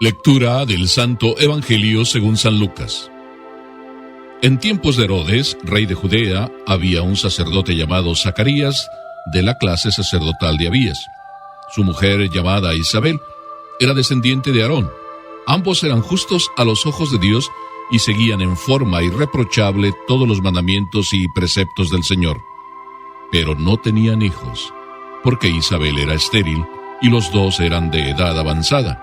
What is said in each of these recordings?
Lectura del Santo Evangelio según San Lucas. En tiempos de Herodes, rey de Judea, había un sacerdote llamado Zacarías, de la clase sacerdotal de Abías. Su mujer, llamada Isabel, era descendiente de Aarón. Ambos eran justos a los ojos de Dios y seguían en forma irreprochable todos los mandamientos y preceptos del Señor. Pero no tenían hijos, porque Isabel era estéril y los dos eran de edad avanzada.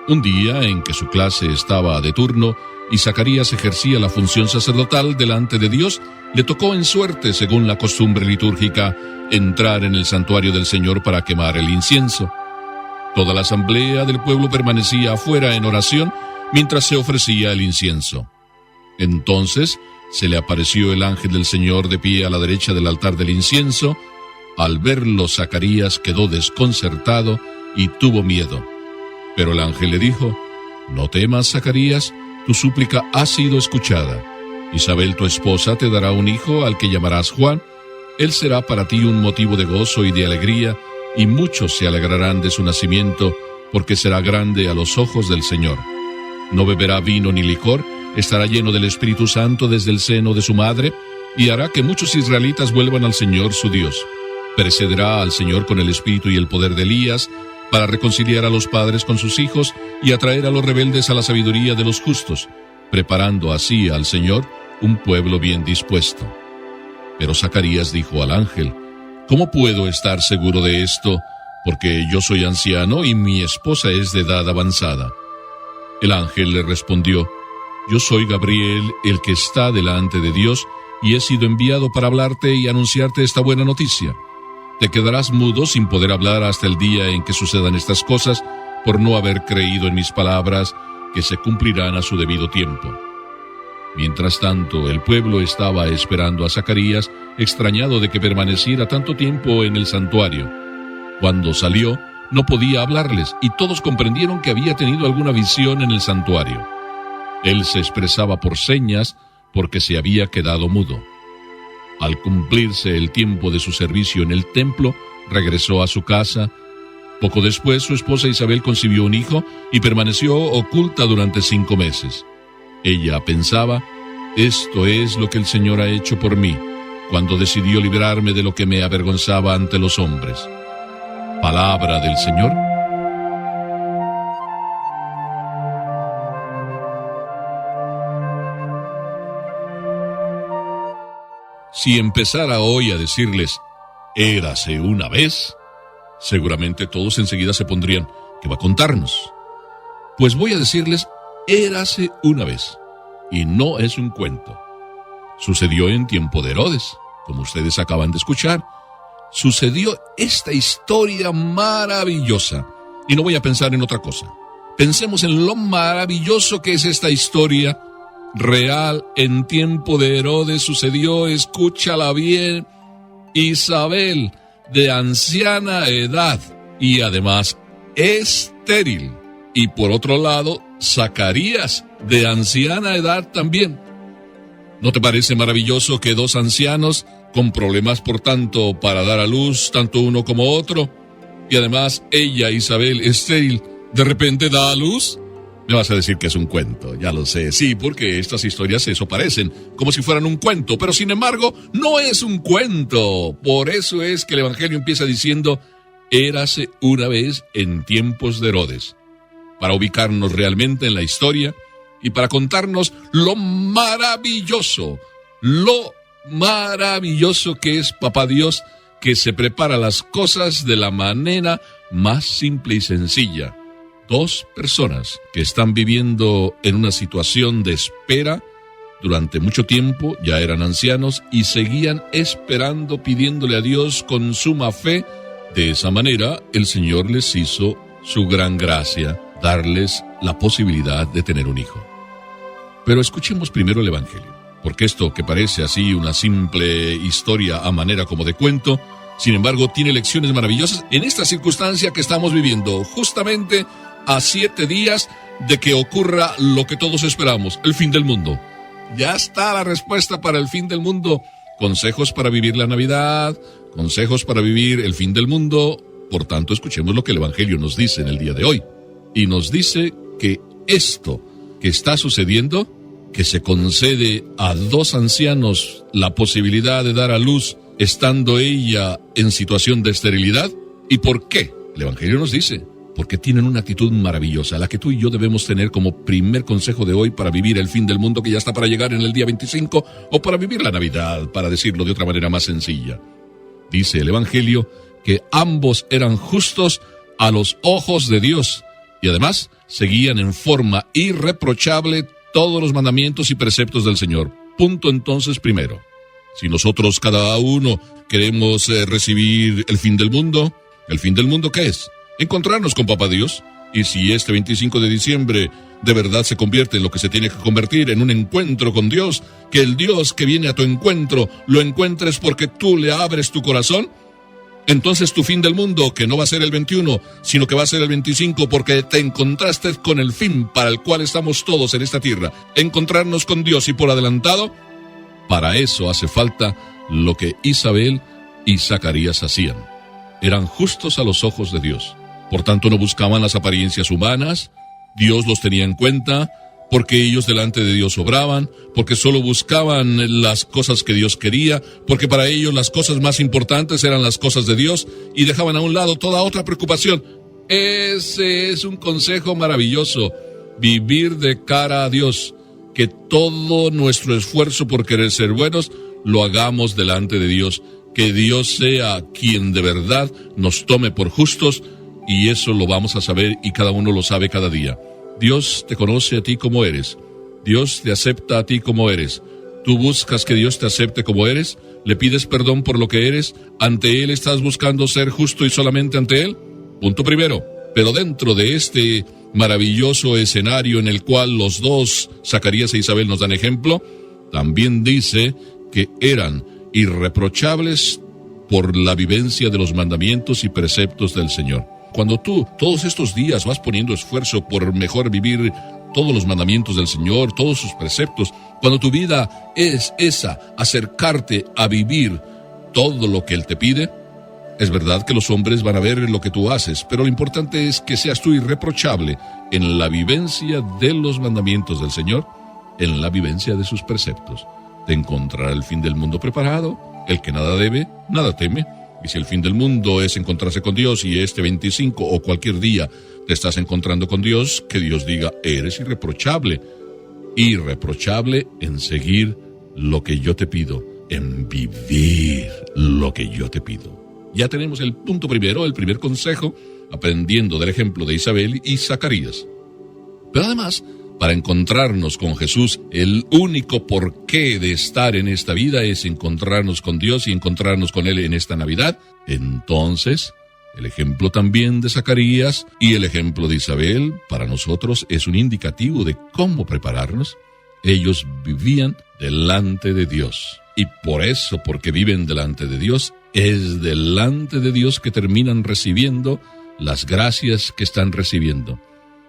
Un día en que su clase estaba de turno y Zacarías ejercía la función sacerdotal delante de Dios, le tocó en suerte, según la costumbre litúrgica, entrar en el santuario del Señor para quemar el incienso. Toda la asamblea del pueblo permanecía afuera en oración mientras se ofrecía el incienso. Entonces se le apareció el ángel del Señor de pie a la derecha del altar del incienso. Al verlo, Zacarías quedó desconcertado y tuvo miedo. Pero el ángel le dijo: «No temas, Zacarías, tu súplica ha sido escuchada. Isabel, tu esposa, te dará un hijo al que llamarás Juan. Él será para ti un motivo de gozo y de alegría, y muchos se alegrarán de su nacimiento, porque será grande a los ojos del Señor. No beberá vino ni licor, estará lleno del Espíritu Santo desde el seno de su madre, y hará que muchos israelitas vuelvan al Señor su Dios. Precederá al Señor con el espíritu y el poder de Elías, para reconciliar a los padres con sus hijos y atraer a los rebeldes a la sabiduría de los justos, preparando así al Señor un pueblo bien dispuesto». Pero Zacarías dijo al ángel: «¿Cómo puedo estar seguro de esto? Porque yo soy anciano y mi esposa es de edad avanzada». El ángel le respondió: «Yo soy Gabriel, el que está delante de Dios, y he sido enviado para hablarte y anunciarte esta buena noticia. Te quedarás mudo sin poder hablar hasta el día en que sucedan estas cosas, por no haber creído en mis palabras, que se cumplirán a su debido tiempo». Mientras tanto, el pueblo estaba esperando a Zacarías, extrañado de que permaneciera tanto tiempo en el santuario. Cuando salió, no podía hablarles, y todos comprendieron que había tenido alguna visión en el santuario. Él se expresaba por señas, porque se había quedado mudo. Al cumplirse el tiempo de su servicio en el templo, regresó a su casa. Poco después, su esposa Isabel concibió un hijo y permaneció oculta durante 5 meses. Ella pensaba: «Esto es lo que el Señor ha hecho por mí, cuando decidió librarme de lo que me avergonzaba ante los hombres». Palabra del Señor. Si empezara hoy a decirles «érase una vez», seguramente todos enseguida se pondrían: «¿Qué va a contarnos?». Pues voy a decirles «érase una vez», y no es un cuento. Sucedió en tiempo de Herodes, como ustedes acaban de escuchar. Sucedió esta historia maravillosa, y no voy a pensar en otra cosa. Pensemos en lo maravilloso que es esta historia real. En tiempo de Herodes sucedió, escúchala bien: Isabel, de anciana edad y además estéril, y por otro lado Zacarías, de anciana edad también. ¿No te parece maravilloso que 2 ancianos con problemas, por tanto, para dar a luz, tanto uno como otro, y además ella, Isabel, estéril, de repente da a luz? Me vas a decir que es un cuento, ya lo sé. Sí, porque estas historias eso parecen, como si fueran un cuento, pero sin embargo no es un cuento. Por eso es que el Evangelio empieza diciendo «érase una vez en tiempos de Herodes», para ubicarnos realmente en la historia y para contarnos lo maravilloso que es Papá Dios, que se prepara las cosas de la manera más simple y sencilla. 2 personas que están viviendo en una situación de espera durante mucho tiempo, ya eran ancianos y seguían esperando, pidiéndole a Dios con suma fe. De esa manera, el Señor les hizo su gran gracia, darles la posibilidad de tener un hijo. Pero escuchemos primero el Evangelio, porque esto que parece así una simple historia a manera como de cuento, sin embargo tiene lecciones maravillosas en esta circunstancia que estamos viviendo, justamente a 7 días de que ocurra lo que todos esperamos, el fin del mundo. Ya está la respuesta para el fin del mundo. Consejos para vivir la Navidad, consejos para vivir el fin del mundo. Por tanto, escuchemos lo que el Evangelio nos dice en el día de hoy. y nos dice que esto que está sucediendo, que se concede a 2 ancianos la posibilidad de dar a luz estando ella en situación de esterilidad. ¿Y por qué? El Evangelio nos dice, porque tienen una actitud maravillosa, la que tú y yo debemos tener como primer consejo de hoy para vivir el fin del mundo que ya está para llegar en el día 25, o para vivir la Navidad, para decirlo de otra manera más sencilla. Dice el Evangelio que ambos eran justos a los ojos de Dios y además seguían en forma irreprochable todos los mandamientos y preceptos del Señor. Punto entonces primero. Si nosotros cada uno queremos recibir el fin del mundo, ¿el fin del mundo qué es? Encontrarnos con Papá Dios. Y si este 25 de diciembre de verdad se convierte en lo que se tiene que convertir, en un encuentro con Dios, que el Dios que viene a tu encuentro lo encuentres porque tú le abres tu corazón, entonces tu fin del mundo, que no va a ser el 21, sino que va a ser el 25, porque te encontraste con el fin para el cual estamos todos en esta tierra, encontrarnos con Dios. Y por adelantado, para eso hace falta lo que Isabel y Zacarías hacían. Eran justos a los ojos de Dios. Por tanto, no buscaban las apariencias humanas. Dios los tenía en cuenta, porque ellos delante de Dios obraban, porque solo buscaban las cosas que Dios quería, porque para ellos las cosas más importantes eran las cosas de Dios, y dejaban a un lado toda otra preocupación. Ese es un consejo maravilloso, vivir de cara a Dios, que todo nuestro esfuerzo por querer ser buenos, lo hagamos delante de Dios, que Dios sea quien de verdad nos tome por justos, y eso lo vamos a saber y cada uno lo sabe cada día. Dios te conoce a ti como eres. Dios te acepta a ti como eres. Tú buscas que Dios te acepte como eres. Le pides perdón por lo que eres. Ante Él estás buscando ser justo y solamente ante Él. Punto primero. Pero dentro de este maravilloso escenario en el cual los 2, Zacarías e Isabel, nos dan ejemplo, también dice que eran irreprochables por la vivencia de los mandamientos y preceptos del Señor. Cuando tú todos estos días vas poniendo esfuerzo por mejor vivir todos los mandamientos del Señor, todos sus preceptos, cuando tu vida es esa, acercarte a vivir todo lo que Él te pide, es verdad que los hombres van a ver lo que tú haces, pero lo importante es que seas tú irreprochable en la vivencia de los mandamientos del Señor, en la vivencia de sus preceptos. Te encontrará el fin del mundo preparado, el que nada debe, nada teme. Y si el fin del mundo es encontrarse con Dios y este 25 o cualquier día te estás encontrando con Dios, que Dios diga, eres irreprochable. Irreprochable en seguir lo que yo te pido, en vivir lo que yo te pido. Ya tenemos el punto primero, el primer consejo, aprendiendo del ejemplo de Isabel y Zacarías. Pero además, para encontrarnos con Jesús, el único porqué de estar en esta vida es encontrarnos con Dios y encontrarnos con Él en esta Navidad. Entonces, el ejemplo también de Zacarías y el ejemplo de Isabel para nosotros es un indicativo de cómo prepararnos. Ellos vivían delante de Dios. Y por eso, porque viven delante de Dios, es delante de Dios que terminan recibiendo las gracias que están recibiendo.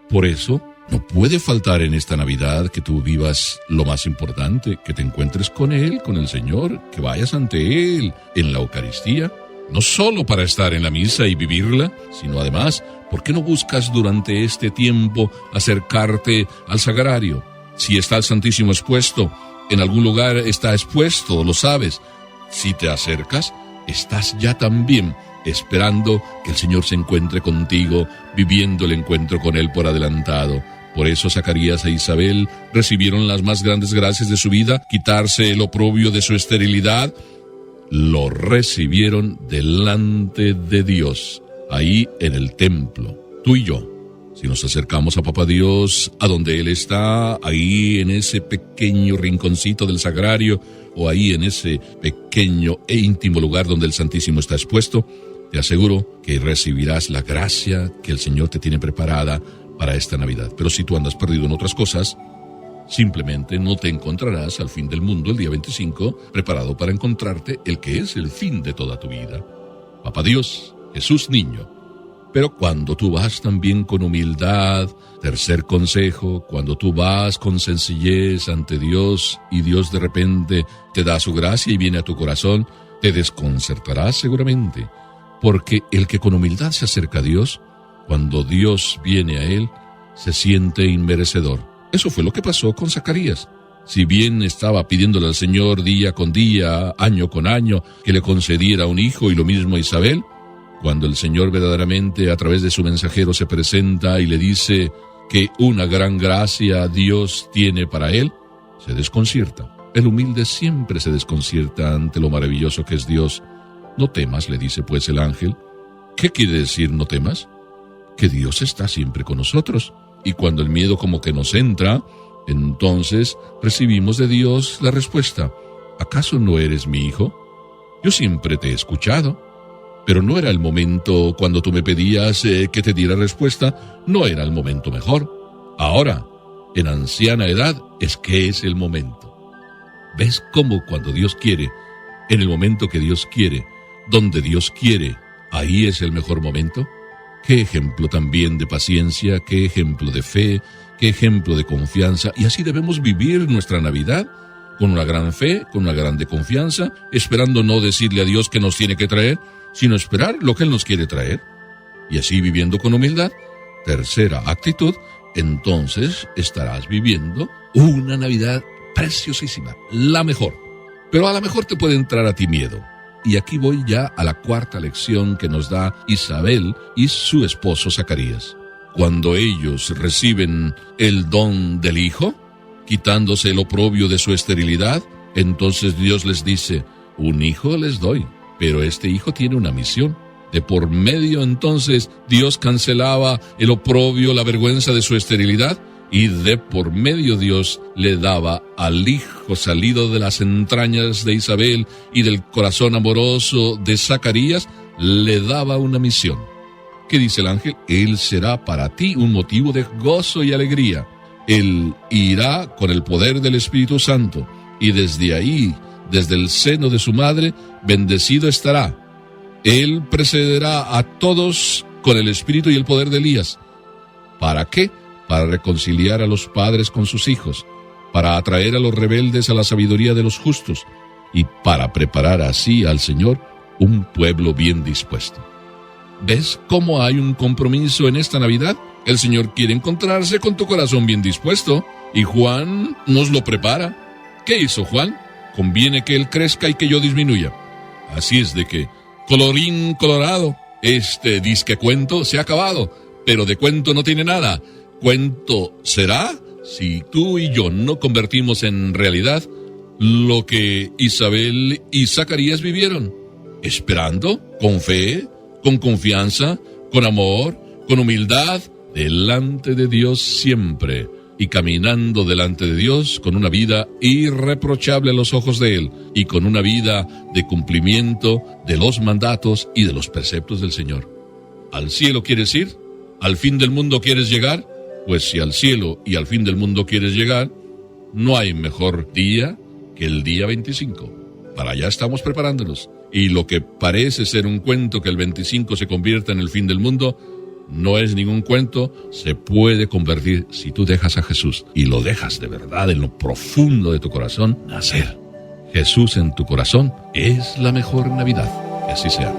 Por eso, no puede faltar en esta Navidad que tú vivas lo más importante, que te encuentres con Él, con el Señor, que vayas ante Él en la Eucaristía, no solo para estar en la misa y vivirla, sino además, ¿por qué no buscas durante este tiempo acercarte al sagrario? Si está el Santísimo expuesto, en algún lugar está expuesto, lo sabes. Si te acercas, estás ya también esperando que el Señor se encuentre contigo, viviendo el encuentro con Él por adelantado. Por eso Zacarías e Isabel recibieron las más grandes gracias de su vida, quitarse el oprobio de su esterilidad, lo recibieron delante de Dios, ahí en el templo. Tú y yo, si nos acercamos a Papá Dios, a donde Él está, ahí en ese pequeño rinconcito del sagrario, o ahí en ese pequeño e íntimo lugar donde el Santísimo está expuesto, te aseguro que recibirás la gracia que el Señor te tiene preparada para esta Navidad. Pero si tú andas perdido en otras cosas, simplemente no te encontrarás al fin del mundo el día 25, preparado para encontrarte el que es el fin de toda tu vida. Papá Dios, Jesús niño. Pero cuando tú vas también con humildad, tercer consejo, cuando tú vas con sencillez ante Dios y Dios de repente te da su gracia y viene a tu corazón, te desconcertarás seguramente, porque el que con humildad se acerca a Dios Cuando Dios viene a él, se siente inmerecedor. Eso fue lo que pasó con Zacarías. Si bien estaba pidiéndole al Señor día con día, año con año, que le concediera un hijo, y lo mismo a Isabel, cuando el Señor verdaderamente a través de su mensajero se presenta y le dice que una gran gracia Dios tiene para él, se desconcierta. El humilde siempre se desconcierta ante lo maravilloso que es Dios. No temas, le dice pues el ángel. ¿Qué quiere decir no temas? Que Dios está siempre con nosotros. Y cuando el miedo como que nos entra, entonces recibimos de Dios la respuesta: ¿acaso no eres mi hijo? Yo siempre te he escuchado. Pero no era el momento cuando tú me pedías que te diera respuesta, no era el momento mejor. Ahora, en anciana edad, es que es el momento. ¿Ves cómo cuando Dios quiere, en el momento que Dios quiere, donde Dios quiere, ahí es el mejor momento? Qué ejemplo también de paciencia, qué ejemplo de fe, qué ejemplo de confianza. Y así debemos vivir nuestra Navidad, con una gran fe, con una grande confianza, esperando no decirle a Dios que nos tiene que traer, sino esperar lo que Él nos quiere traer. Y así viviendo con humildad, tercera actitud, entonces estarás viviendo una Navidad preciosísima, la mejor. Pero a la mejor te puede entrar a ti miedo. Y aquí voy ya a la cuarta lección que nos da Isabel y su esposo Zacarías. Cuando ellos reciben el don del hijo, quitándose el oprobio de su esterilidad, entonces Dios les dice: un hijo les doy, pero este hijo tiene una misión. De por medio entonces Dios cancelaba el oprobio, la vergüenza de su esterilidad, y de por medio Dios le daba al hijo salido de las entrañas de Isabel y del corazón amoroso de Zacarías, le daba una misión. ¿Qué dice el ángel? Él será para ti un motivo de gozo y alegría. Él irá con el poder del Espíritu Santo, y desde ahí, desde el seno de su madre, bendecido estará. Él precederá a todos con el espíritu y el poder de Elías. ¿Para qué? Para reconciliar a los padres con sus hijos, para atraer a los rebeldes a la sabiduría de los justos, y para preparar así al Señor un pueblo bien dispuesto. ¿Ves cómo hay un compromiso en esta Navidad? El Señor quiere encontrarse con tu corazón bien dispuesto, y Juan nos lo prepara. ¿Qué hizo Juan? Conviene que él crezca y que yo disminuya. Así es de que, colorín colorado, este disque cuento se ha acabado, pero de cuento no tiene nada. Cuento será si tú y yo no convertimos en realidad lo que Isabel y Zacarías vivieron, esperando, con fe, con confianza, con amor, con humildad, delante de Dios siempre, y caminando delante de Dios con una vida irreprochable a los ojos de Él, y con una vida de cumplimiento de los mandatos y de los preceptos del Señor. ¿Al cielo quieres ir? ¿Al fin del mundo quieres llegar? Pues si al cielo y al fin del mundo quieres llegar, no hay mejor día que el día 25. Para allá estamos preparándonos. Y lo que parece ser un cuento que el 25 se convierta en el fin del mundo, no es ningún cuento, se puede convertir si tú dejas a Jesús y lo dejas de verdad en lo profundo de tu corazón nacer. Jesús en tu corazón es la mejor Navidad. Que así sea.